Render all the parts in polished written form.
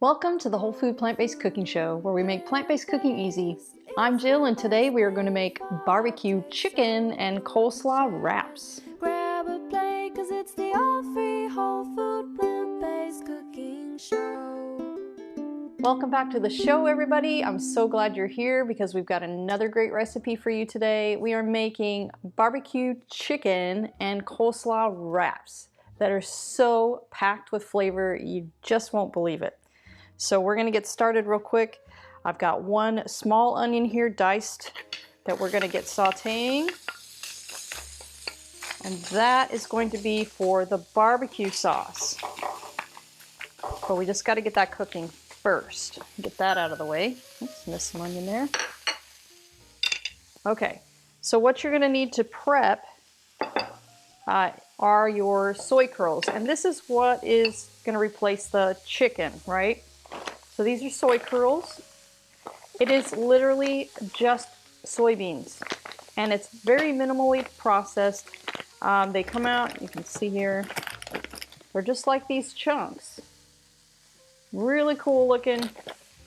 Welcome to the Whole Food Plant-Based Cooking Show, where we make plant-based cooking easy. I'm Jill, and today we are going to make barbecue chicken and coleslaw wraps. Grab a plate, 'cause it's the all-free whole food plant-based cooking show. Welcome back to the show, everybody. I'm so glad you're here because we've got another great recipe for you today. We are making barbecue chicken and coleslaw wraps that are so packed with flavor, you just won't believe it. So we're going to get started real quick. I've got one small onion here diced that we're going to get sauteing. And that is going to be for the barbecue sauce. But we just got to get that cooking first. Get that out of the way. Oops, missed some onion there. Okay, so what you're going to need to prep are your soy curls. And this is what is going to replace the chicken, right? So these are soy curls. It is literally just soybeans, and it's very minimally processed. They come out, you can see here, they're just like these chunks. Really cool looking,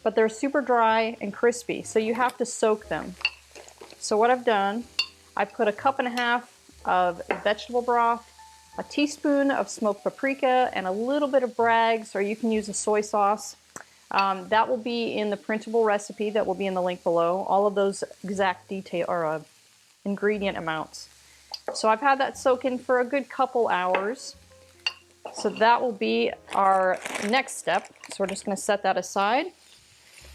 but they're super dry and crispy, so you have to soak them. So what I've done, I put 1.5 cups of vegetable broth, a teaspoon of smoked paprika, and a little bit of Bragg's, or you can use a soy sauce. That will be in the printable recipe that will be in the link below. All of those exact detail or ingredient amounts. So I've had that soak in for a good couple hours. So that will be our next step. So we're just going to set that aside.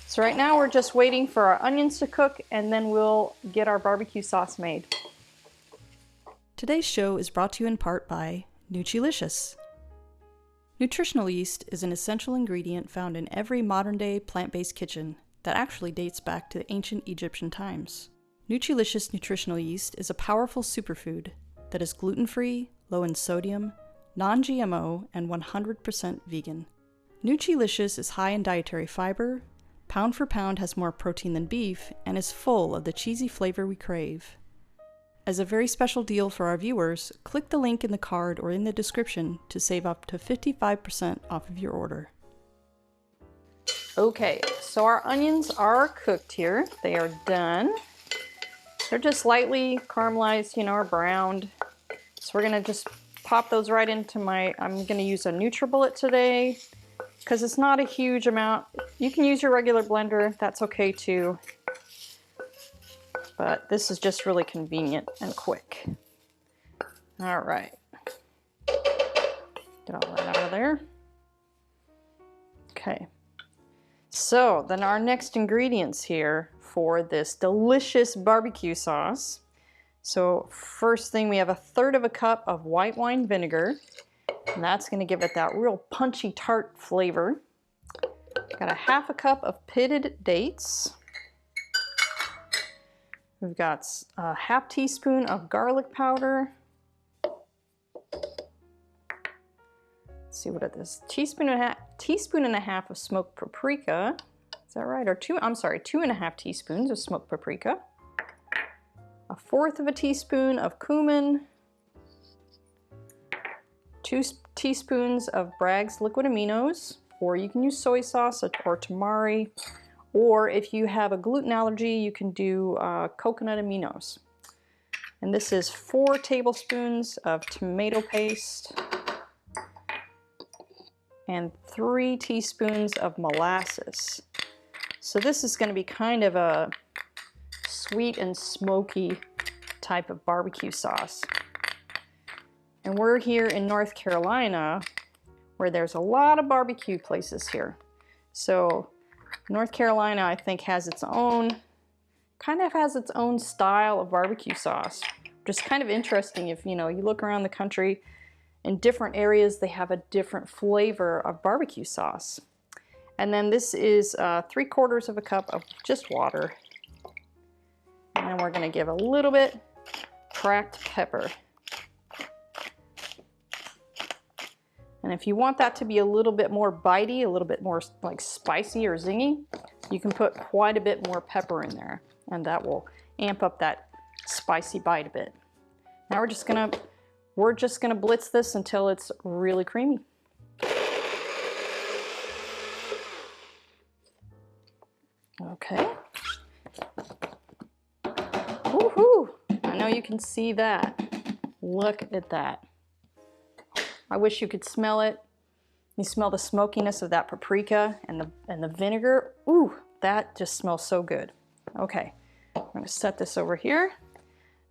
So right now we're just waiting for our onions to cook, and then we'll get our barbecue sauce made. Today's show is brought to you in part by Nutrilicious. Nutritional yeast is an essential ingredient found in every modern-day plant-based kitchen that actually dates back to ancient Egyptian times. Nutrilicious nutritional yeast is a powerful superfood that is gluten-free, low in sodium, non-GMO, and 100% vegan. Nutrilicious is high in dietary fiber, pound for pound has more protein than beef, and is full of the cheesy flavor we crave. As a very special deal for our viewers, click the link in the card or in the description to save up to 55% off of your order. Okay, so our onions are cooked here. They are done. They're just lightly caramelized, or browned. So we're gonna just pop those right into I'm gonna use a NutriBullet today because it's not a huge amount. You can use your regular blender, that's okay too. But this is just really convenient and quick. All right. Get all that out of there. Okay. So then our next ingredients here for this delicious barbecue sauce. So first thing, we have 1/3 cup of white wine vinegar. And that's going to give it that real punchy tart flavor. Got 1/2 cup of pitted dates. We've got a 1/2 teaspoon of garlic powder. Let's see what it is. Teaspoon and a half of smoked paprika. Is that right? Or 2.5 teaspoons of smoked paprika. 1/4 teaspoon of cumin. 2 teaspoons of Bragg's liquid aminos, or you can use soy sauce or tamari. Or if you have a gluten allergy, you can do coconut aminos. And this is 4 tablespoons of tomato paste and 3 teaspoons of molasses. So this is going to be kind of a sweet and smoky type of barbecue sauce. And we're here in North Carolina, where there's a lot of barbecue places here. So North Carolina, I think, has its own style of barbecue sauce. Just kind of interesting if, you look around the country, in different areas, they have a different flavor of barbecue sauce. And then this is 3/4 cup of just water. And then we're gonna give a little bit cracked pepper. And if you want that to be a little bit more bitey, a little bit more like spicy or zingy, you can put quite a bit more pepper in there, and that will amp up that spicy bite a bit. Now we're just gonna blitz this until it's really creamy. Okay. Woohoo! I know you can see that. Look at that. I wish you could smell it. You smell the smokiness of that paprika and the vinegar. Ooh, that just smells so good. Okay, I'm gonna set this over here.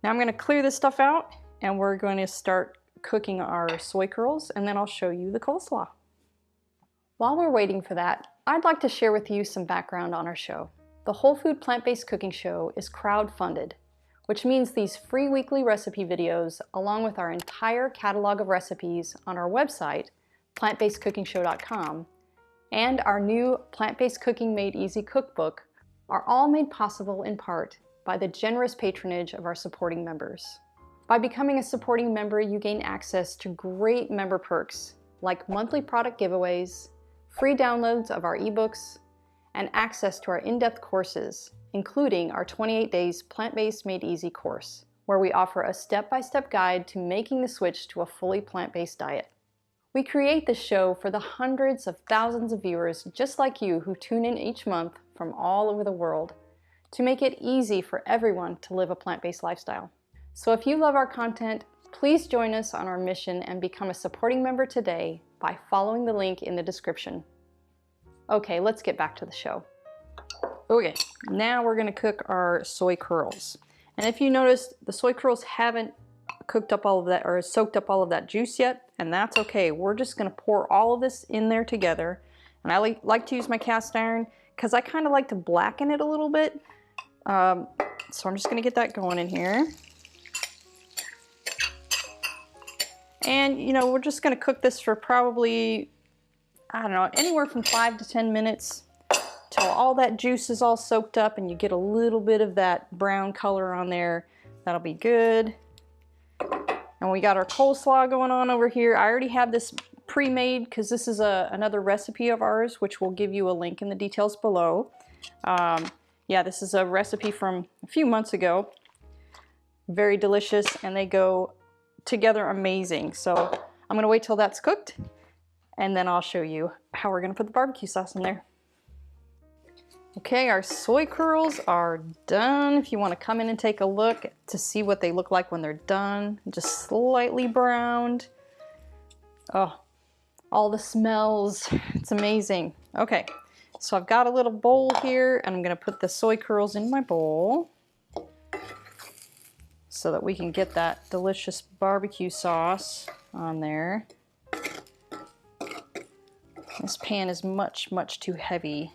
Now I'm gonna clear this stuff out and we're going to start cooking our soy curls, and then I'll show you the coleslaw. While we're waiting for that, I'd like to share with you some background on our show. The Whole Food Plant-Based Cooking Show is crowd-funded, which means these free weekly recipe videos, along with our entire catalog of recipes on our website, plantbasedcookingshow.com, and our new Plant-Based Cooking Made Easy cookbook are all made possible in part by the generous patronage of our supporting members. By becoming a supporting member, you gain access to great member perks like monthly product giveaways, free downloads of our ebooks, and access to our in-depth courses, including our 28 Days Plant-Based Made Easy course, where we offer a step-by-step guide to making the switch to a fully plant-based diet. We create this show for the hundreds of thousands of viewers just like you who tune in each month from all over the world to make it easy for everyone to live a plant-based lifestyle. So if you love our content, please join us on our mission and become a supporting member today by following the link in the description. Okay, let's get back to the show. Okay, now we're gonna cook our soy curls. And if you notice, the soy curls haven't cooked up all of that or soaked up all of that juice yet, and that's okay. We're just gonna pour all of this in there together. And I like to use my cast iron because I kind of like to blacken it a little bit. So I'm just gonna get that going in here. And you know, we're just gonna cook this for probably, I don't know, anywhere from 5 to 10 minutes till all that juice is all soaked up and you get a little bit of that brown color on there. That'll be good. And we got our coleslaw going on over here. I already have this pre-made because this is another recipe of ours, which we'll give you a link in the details below. Yeah, this is a recipe from a few months ago. Very delicious, and they go together amazing. So I'm gonna wait till that's cooked, and then I'll show you how we're gonna put the barbecue sauce in there. Okay, our soy curls are done. If you want to come in and take a look to see what they look like when they're done, just slightly browned. Oh, all the smells, it's amazing. Okay, so I've got a little bowl here, and I'm gonna put the soy curls in my bowl so that we can get that delicious barbecue sauce on there. This pan is much, much too heavy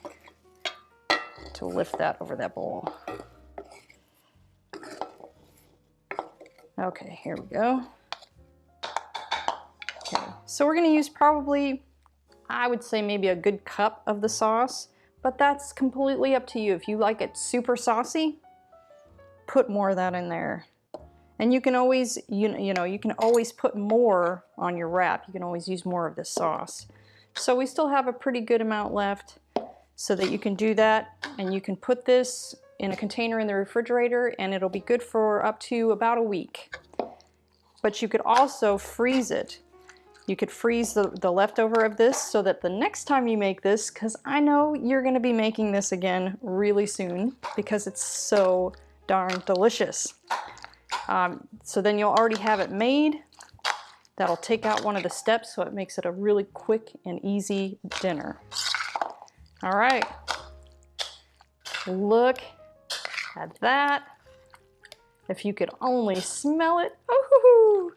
to lift that over that bowl. Okay, here we go. Okay, so we're gonna use probably, I would say maybe a good cup of the sauce, but that's completely up to you. If you like it super saucy, put more of that in there. And you can always, you know, you can always put more on your wrap. You can always use more of this sauce. So we still have a pretty good amount left so that you can do that, and you can put this in a container in the refrigerator and it'll be good for up to about a week. But you could also freeze it. You could freeze the leftover of this so that the next time you make this, because I know you're gonna be making this again really soon because it's so darn delicious. So then you'll already have it made. That'll take out one of the steps, so it makes it a really quick and easy dinner. All right, look at that. If you could only smell it. Oh,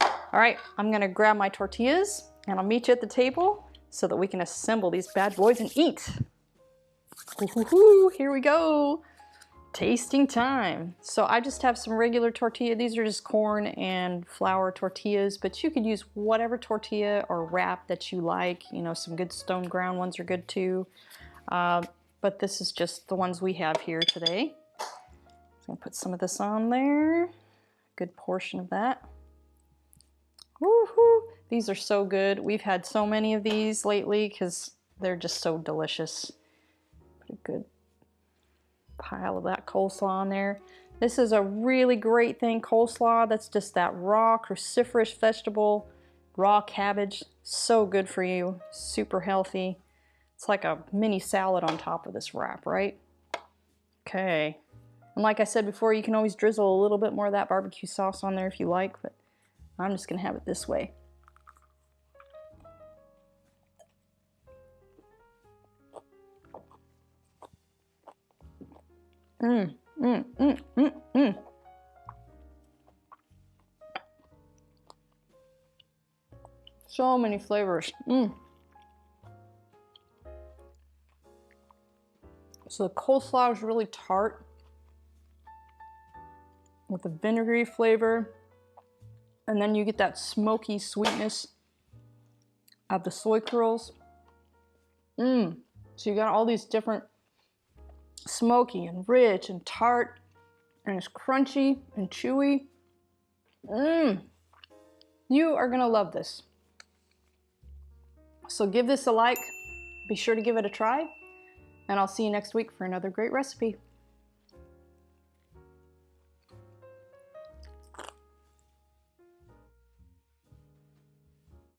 all right, I'm gonna grab my tortillas and I'll meet you at the table so that we can assemble these bad boys and eat. Here we go. Tasting time. So I just have some regular tortilla. These are just corn and flour tortillas, but you could use whatever tortilla or wrap that you like. You know, some good stone ground ones are good too. But this is just the ones we have here today. I'm gonna put some of this on there. Good portion of that. Woohoo! These are so good. We've had so many of these lately because they're just so delicious. Put a good pile of that coleslaw on there. This is a really great thing, coleslaw. That's just that raw cruciferous vegetable, raw cabbage. So good for you, super healthy. It's like a mini salad on top of this wrap, right? Okay. And like I said before, you can always drizzle a little bit more of that barbecue sauce on there if you like, but I'm just gonna have it this way. So many flavors. So the coleslaw is really tart with a vinegary flavor. And then you get that smoky sweetness of the soy curls. So you got all these different smoky and rich and tart, and it's crunchy and chewy. You are gonna love this. So give this a like, be sure to give it a try, and I'll see you next week for another great recipe.